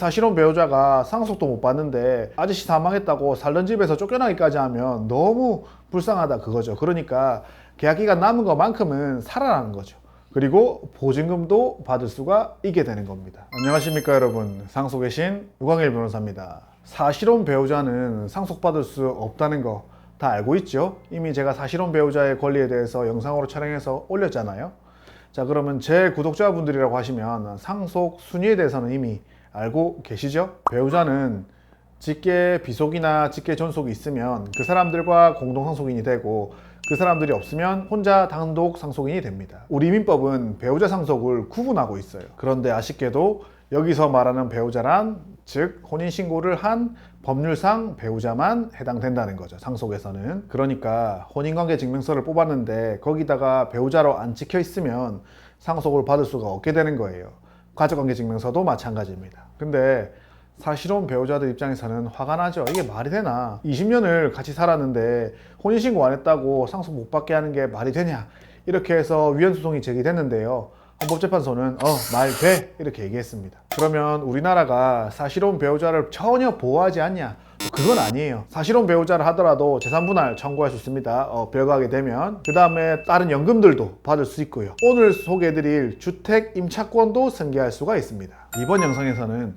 사실혼 배우자가 상속도 못 받는데 아저씨 사망했다고 살던 집에서 쫓겨나기까지 하면 너무 불쌍하다 그거죠. 그러니까 계약기간 남은 것만큼은 살아라는 거죠. 그리고 보증금도 받을 수가 있게 되는 겁니다. 안녕하십니까 여러분, 상속의 신 유광일 변호사입니다. 사실혼 배우자는 상속받을 수 없다는 거 다 알고 있죠? 이미 제가 사실혼 배우자의 권리에 대해서 영상으로 촬영해서 올렸잖아요. 자, 그러면 제 구독자분들이라고 하시면 상속 순위에 대해서는 이미 알고 계시죠? 배우자는 직계 비속이나 직계 존속이 있으면 그 사람들과 공동 상속인이 되고, 그 사람들이 없으면 혼자 단독 상속인이 됩니다. 우리 민법은 배우자 상속을 구분하고 있어요. 그런데 아쉽게도 여기서 말하는 배우자란, 즉 혼인신고를 한 법률상 배우자만 해당된다는 거죠, 상속에서는. 그러니까 혼인관계 증명서를 뽑았는데 거기다가 배우자로 안 찍혀 있으면 상속을 받을 수가 없게 되는 거예요. 가족관계 증명서도 마찬가지입니다. 근데 사실혼 배우자들 입장에서는 화가 나죠. 이게 말이 되나? 20년을 같이 살았는데 혼인신고 안 했다고 상속 못 받게 하는 게 말이 되냐? 이렇게 해서 위헌소송이 제기됐는데요. 헌법재판소는 말 돼! 이렇게 얘기했습니다. 그러면 우리나라가 사실혼 배우자를 전혀 보호하지 않냐? 그건 아니에요. 사실혼 배우자를 하더라도 재산분할 청구할 수 있습니다. 별거하게 되면. 그 다음에 다른 연금들도 받을 수 있고요. 오늘 소개해드릴 주택 임차권도 승계할 수가 있습니다. 이번 영상에서는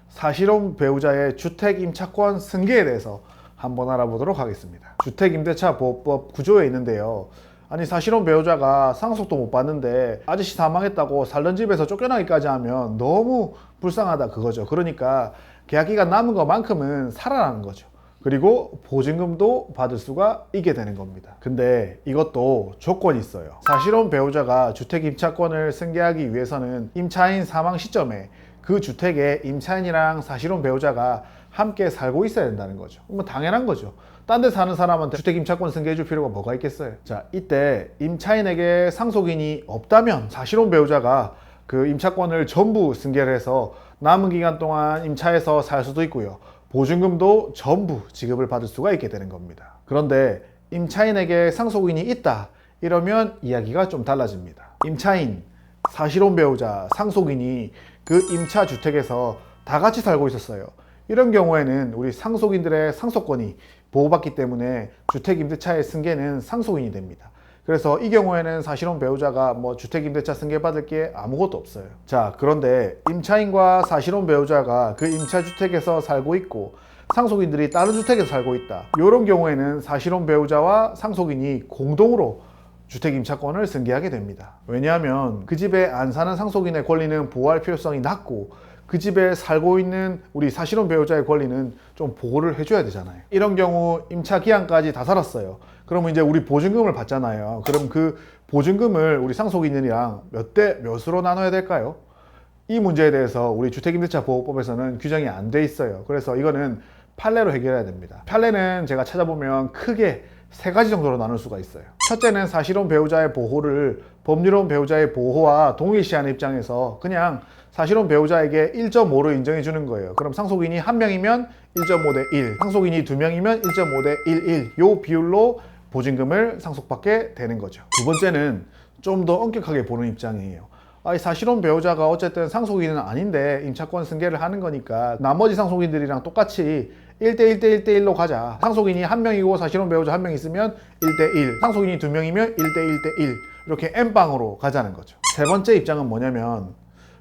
사실혼 배우자의 주택 임차권 승계에 대해서 한번 알아보도록 하겠습니다. 주택임대차보호법 9조에 있는데요. 아니, 사실혼 배우자가 상속도 못 받는데 아저씨 사망했다고 살던 집에서 쫓겨나기까지 하면 너무 불쌍하다 그거죠. 그러니까 계약기간 남은 것만큼은 살아라는 거죠. 그리고 보증금도 받을 수가 있게 되는 겁니다. 근데 이것도 조건이 있어요. 사실혼 배우자가 주택 임차권을 승계하기 위해서는 임차인 사망 시점에 그 주택에 임차인이랑 사실혼 배우자가 함께 살고 있어야 된다는 거죠. 뭐 당연한 거죠. 딴 데 사는 사람한테 주택 임차권 승계해 줄 필요가 뭐가 있겠어요. 자, 이때 임차인에게 상속인이 없다면 사실혼 배우자가 그 임차권을 전부 승계를 해서 남은 기간 동안 임차해서 살 수도 있고요. 보증금도 전부 지급을 받을 수가 있게 되는 겁니다. 그런데 임차인에게 상속인이 있다 이러면 이야기가 좀 달라집니다. 임차인, 사실혼 배우자, 상속인이 그 임차 주택에서 다 같이 살고 있었어요. 이런 경우에는 우리 상속인들의 상속권이 보호받기 때문에 주택임대차의 승계는 상속인이 됩니다. 그래서 이 경우에는 사실혼 배우자가 주택임대차 승계받을 게 아무것도 없어요. 자, 그런데 임차인과 사실혼 배우자가 그 임차주택에서 살고 있고 상속인들이 다른 주택에서 살고 있다. 이런 경우에는 사실혼 배우자와 상속인이 공동으로 주택임차권을 승계하게 됩니다. 왜냐하면 그 집에 안 사는 상속인의 권리는 보호할 필요성이 낮고 그 집에 살고 있는 우리 사실혼 배우자의 권리는 좀 보호를 해줘야 되잖아요. 이런 경우 임차 기한까지 다 살았어요. 그러면 이제 우리 보증금을 받잖아요. 그럼 그 보증금을 우리 상속인이랑 몇 대 몇으로 나눠야 될까요? 이 문제에 대해서 우리 주택임대차 보호법에서는 규정이 안 돼 있어요. 그래서 이거는 판례로 해결해야 됩니다. 판례는 제가 찾아보면 크게 세 가지 정도로 나눌 수가 있어요. 첫째는 사실혼 배우자의 보호를 법률혼 배우자의 보호와 동일시하는 입장에서 그냥 사실혼 배우자에게 1.5로 인정해 주는 거예요. 그럼 상속인이 1명이면 1.5 대 1, 상속인이 2명이면 1.5 대 1, 이 비율로 보증금을 상속받게 되는 거죠. 두 번째는 좀 더 엄격하게 보는 입장이에요. 사실혼 배우자가 어쨌든 상속인은 아닌데 임차권 승계를 하는 거니까 나머지 상속인들이랑 똑같이 1대1 대1대1로 가자. 상속인이 1명이고 사실혼 배우자 1명 있으면 1대1, 상속인이 2명이면 1대1 대1, 이렇게 N방으로 가자는 거죠. 세 번째 입장은 뭐냐면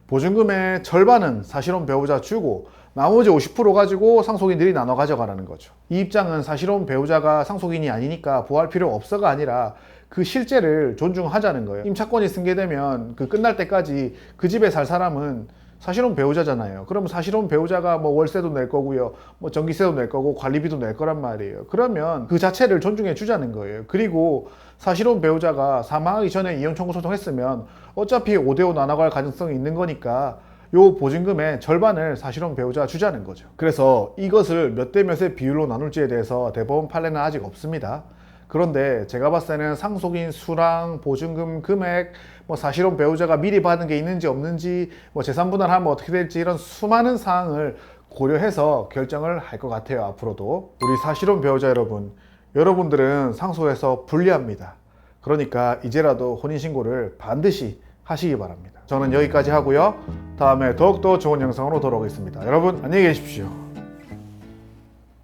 보증금의 절반은 사실혼 배우자 주고 나머지 50% 가지고 상속인들이 나눠 가져가라는 거죠. 이 입장은 사실혼 배우자가 상속인이 아니니까 보호할 필요 없어가 아니라 그 실제를 존중하자는 거예요. 임차권이 승계되면 그 끝날 때까지 그 집에 살 사람은 사실혼 배우자잖아요. 그럼 사실혼 배우자가 월세도 낼 거고요, 전기세도 낼 거고 관리비도 낼 거란 말이에요. 그러면 그 자체를 존중해 주자는 거예요. 그리고 사실혼 배우자가 사망하기 전에 이혼 청구 소송했으면 어차피 5대5 나눠갈 가능성이 있는 거니까 요 보증금의 절반을 사실혼 배우자가 주자는 거죠. 그래서 이것을 몇 대 몇의 비율로 나눌지에 대해서 대법원 판례는 아직 없습니다. 그런데 제가 봤을 때는 상속인 수랑, 보증금 금액, 사실혼 배우자가 미리 받은 게 있는지 없는지, 재산분할하면 어떻게 될지, 이런 수많은 사항을 고려해서 결정을 할 것 같아요. 앞으로도 우리 사실혼 배우자 여러분, 여러분들은 상속에서 불리합니다. 그러니까 이제라도 혼인신고를 반드시 하시기 바랍니다. 저는 여기까지 하고요. 다음에 더욱더 좋은 영상으로 돌아오겠습니다. 여러분 안녕히 계십시오.